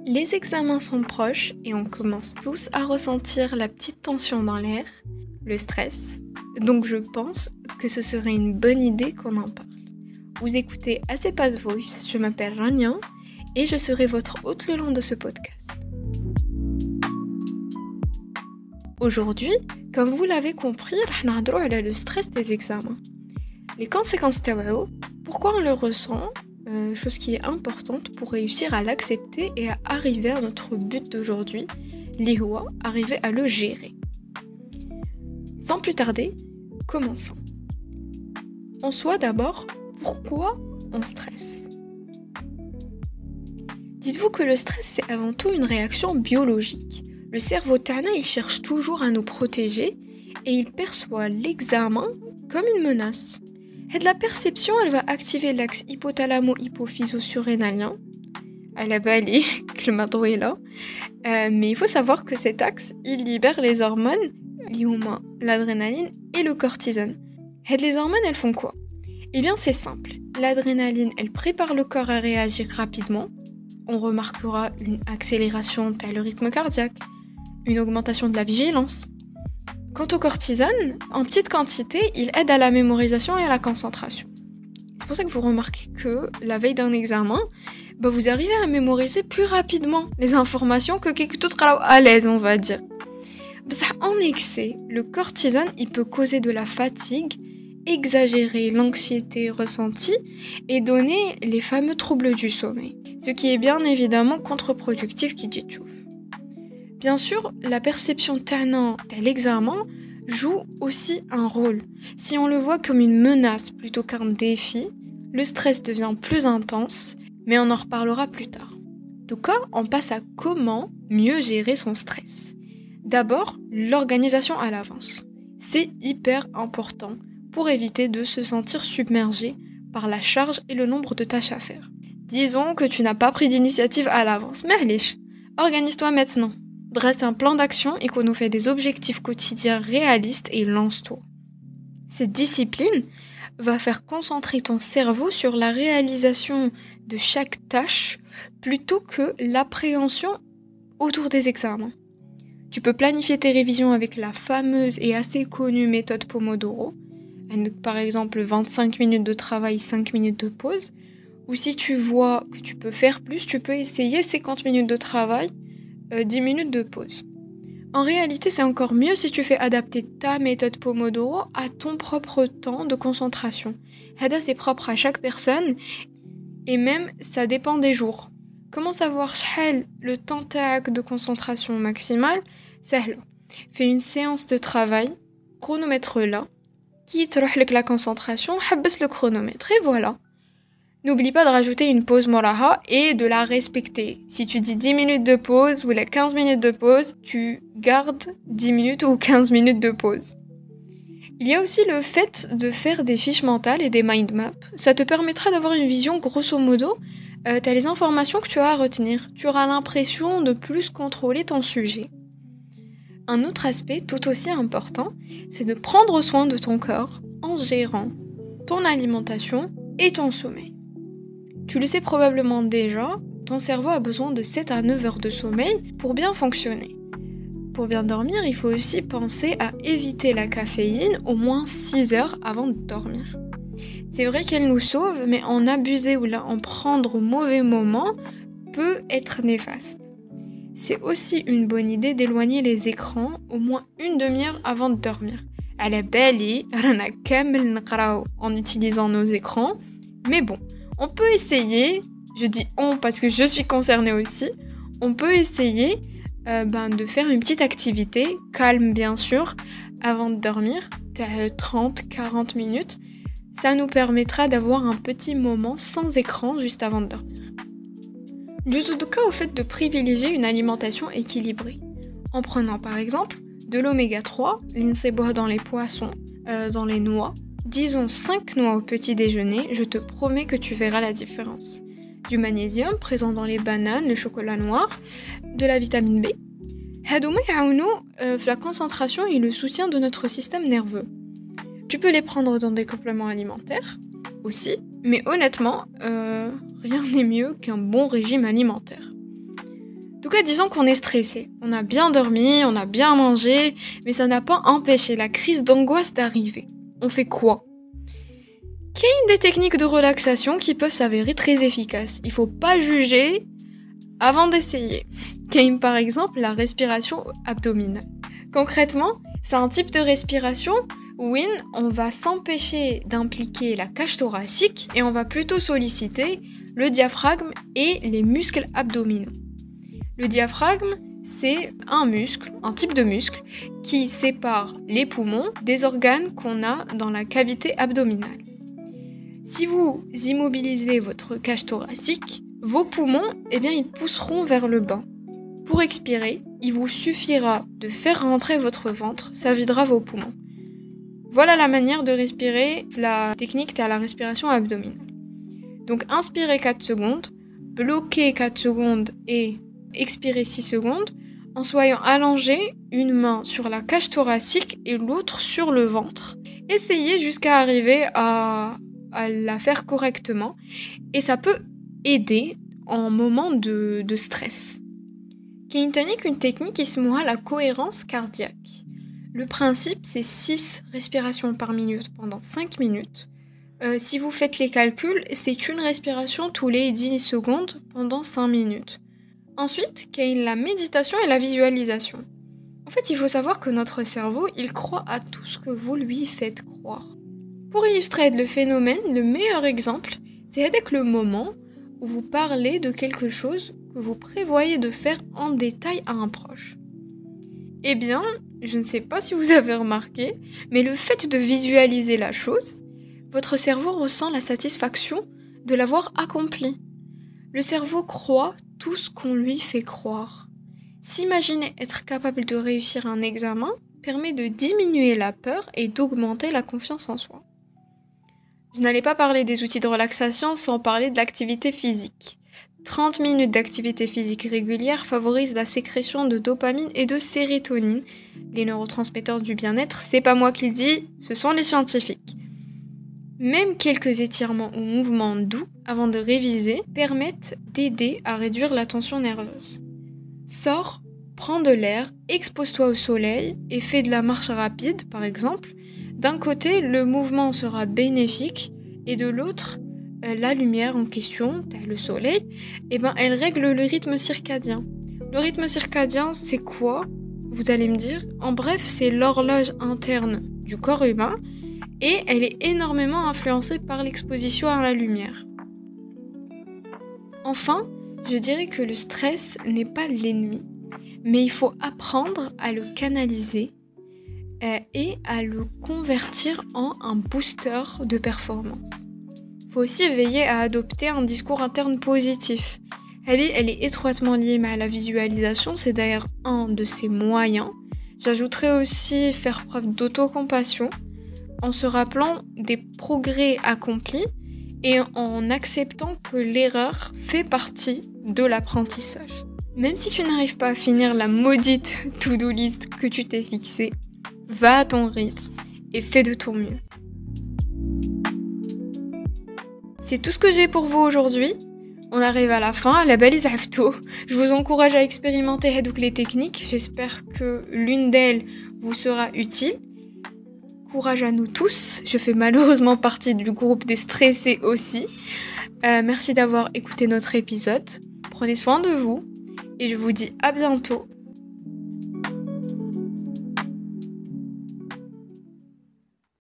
Les examens sont proches et on commence tous à ressentir la petite tension dans l'air, le stress. Donc je pense que ce serait une bonne idée qu'on en parle. Vous écoutez Asepa's Voice, je m'appelle Rania et je serai votre hôte le long de ce podcast. Aujourd'hui, comme vous l'avez compris, on va parler le stress des examens. Les conséquences تاوعو, pourquoi on le ressent, chose qui est importante pour réussir à l'accepter et à arriver à notre but d'aujourd'hui, li هو arriver à le gérer. Sans plus tarder, commençons. En soi d'abord, pourquoi on stresse? Dites-vous que le stress c'est avant tout une réaction biologique. Le cerveau tana il cherche toujours à nous protéger et il perçoit l'examen comme une menace. Et de la perception, elle va activer l'axe hypothalamo-hypophyso-surrénalien. À la balai, que le madro est là. Mais il faut savoir que cet axe, il libère les hormones, l'adrénaline et le cortisone. Et les hormones, elles font quoi? Eh bien, c'est simple. L'adrénaline, elle prépare le corps à réagir rapidement. On remarquera une accélération de le rythme cardiaque, une augmentation de la vigilance. Quant au cortisone, en petite quantité, il aide à la mémorisation et à la concentration. C'est pour ça que vous remarquez que la veille d'un examen, vous arrivez à mémoriser plus rapidement les informations que quelqu'un d'autre à l'aise, on va dire. En excès, le cortisone, il peut causer de la fatigue, exagérer l'anxiété ressentie et donner les fameux troubles du sommeil. Ce qui est bien évidemment contre-productif qui dit chouf. Bien sûr, la perception tannant de l'examen joue aussi un rôle. Si on le voit comme une menace plutôt qu'un défi, le stress devient plus intense, mais on en reparlera plus tard. En tout cas, on passe à comment mieux gérer son stress. D'abord, l'organisation à l'avance. C'est hyper important pour éviter de se sentir submergé par la charge et le nombre de tâches à faire. Disons que tu n'as pas pris d'initiative à l'avance, mais allez, organise-toi maintenant. Dresse un plan d'action et qu'on nous fait des objectifs quotidiens réalistes et lance-toi. Cette discipline va faire concentrer ton cerveau sur la réalisation de chaque tâche plutôt que l'appréhension autour des examens. Tu peux planifier tes révisions avec la fameuse et assez connue méthode Pomodoro, par exemple 25 minutes de travail, 5 minutes de pause, ou si tu vois que tu peux faire plus, tu peux essayer 50 minutes de travail, 10 minutes de pause. En réalité, c'est encore mieux si tu fais adapter ta méthode Pomodoro à ton propre temps de concentration. Hada, c'est propre à chaque personne et même ça dépend des jours. Comment savoir le temps de concentration maximale? Sahla. Fais une séance de travail, chronomètre là, qui te roule la concentration, habesse le chronomètre et voilà. N'oublie pas de rajouter une pause moraha et de la respecter. Si tu dis 10 minutes de pause ou 15 minutes de pause, tu gardes 10 minutes ou 15 minutes de pause. Il y a aussi le fait de faire des fiches mentales et des mind maps. Ça te permettra d'avoir une vision grosso modo. T'as les informations que tu as à retenir. Tu auras l'impression de plus contrôler ton sujet. Un autre aspect tout aussi important, c'est de prendre soin de ton corps en gérant ton alimentation et ton sommeil. Tu le sais probablement déjà, ton cerveau a besoin de 7 à 9 heures de sommeil pour bien fonctionner. Pour bien dormir, il faut aussi penser à éviter la caféine au moins 6 heures avant de dormir. C'est vrai qu'elle nous sauve, mais en abuser ou en prendre au mauvais moment peut être néfaste. C'est aussi une bonne idée d'éloigner les écrans au moins une demi-heure avant de dormir. À la belle, en utilisant nos écrans, mais bon. On peut essayer, je dis on parce que je suis concernée aussi, on peut essayer de faire une petite activité, calme bien sûr, avant de dormir, 30-40 minutes. Ça nous permettra d'avoir un petit moment sans écran juste avant de dormir. Juzuduka au fait de privilégier une alimentation équilibrée, en prenant par exemple de l'oméga 3, l'inseboh dans les poissons, dans les noix. Disons 5 noix au petit déjeuner, je te promets que tu verras la différence. Du magnésium présent dans les bananes, le chocolat noir, de la vitamine B. Hadouma la concentration et le soutien de notre système nerveux. Tu peux les prendre dans des compléments alimentaires aussi, mais honnêtement, rien n'est mieux qu'un bon régime alimentaire. En tout cas, disons qu'on est stressé. On a bien dormi, on a bien mangé, mais ça n'a pas empêché la crise d'angoisse d'arriver. On fait quoi? Il y a des techniques de relaxation qui peuvent s'avérer très efficaces. Il faut pas juger avant d'essayer. Il y a par exemple la respiration abdominale. Concrètement, c'est un type de respiration où on va s'empêcher d'impliquer la cage thoracique et on va plutôt solliciter le diaphragme et les muscles abdominaux. Le diaphragme, c'est un type de muscle qui sépare les poumons des organes qu'on a dans la cavité abdominale. Si vous immobilisez votre cage thoracique, vos poumons, ils pousseront vers le bas. Pour expirer, il vous suffira de faire rentrer votre ventre, ça videra vos poumons. Voilà la manière de respirer, la technique à la respiration abdominale. Donc inspirez 4 secondes, bloquez 4 secondes et expirez 6 secondes en soyant allongé, une main sur la cage thoracique et l'autre sur le ventre. Essayez jusqu'à arriver à la faire correctement et ça peut aider en moment de stress. Kintonic, une technique qui se nomme la cohérence cardiaque. Le principe, c'est 6 respirations par minute pendant 5 minutes. Si vous faites les calculs, c'est une respiration tous les 10 secondes pendant 5 minutes. Ensuite, il y a la méditation et la visualisation. En fait, il faut savoir que notre cerveau, il croit à tout ce que vous lui faites croire. Pour illustrer le phénomène, le meilleur exemple, c'est avec le moment où vous parlez de quelque chose que vous prévoyez de faire en détail à un proche. Je ne sais pas si vous avez remarqué, mais le fait de visualiser la chose, votre cerveau ressent la satisfaction de l'avoir accompli. Le cerveau croit tout ce qu'on lui fait croire. S'imaginer être capable de réussir un examen permet de diminuer la peur et d'augmenter la confiance en soi. Je n'allais pas parler des outils de relaxation sans parler de l'activité physique. 30 minutes d'activité physique régulière favorisent la sécrétion de dopamine et de sérotonine, les neurotransmetteurs du bien-être. C'est pas moi qui le dis, ce sont les scientifiques. Même quelques étirements ou mouvements doux avant de réviser permettent d'aider à réduire la tension nerveuse. Sors, prends de l'air, expose-toi au soleil et fais de la marche rapide par exemple. D'un côté, le mouvement sera bénéfique et de l'autre, la lumière en question, le soleil, elle règle le rythme circadien. Le rythme circadien, c'est quoi? Vous allez me dire. En bref, c'est l'horloge interne du corps humain et elle est énormément influencée par l'exposition à la lumière. Enfin, je dirais que le stress n'est pas l'ennemi, mais il faut apprendre à le canaliser et à le convertir en un booster de performance. Il faut aussi veiller à adopter un discours interne positif. Elle est étroitement liée à la visualisation, c'est d'ailleurs un de ses moyens. J'ajouterais aussi faire preuve d'autocompassion en se rappelant des progrès accomplis et en acceptant que l'erreur fait partie de l'apprentissage. Même si tu n'arrives pas à finir la maudite to-do list que tu t'es fixée, va à ton rythme et fais de ton mieux. C'est tout ce que j'ai pour vous aujourd'hui. On arrive à la fin, la belle Isafto. Je vous encourage à expérimenter les techniques. J'espère que l'une d'elles vous sera utile. Courage à nous tous. Je fais malheureusement partie du groupe des stressés aussi. Merci d'avoir écouté notre épisode. Prenez soin de vous et je vous dis à bientôt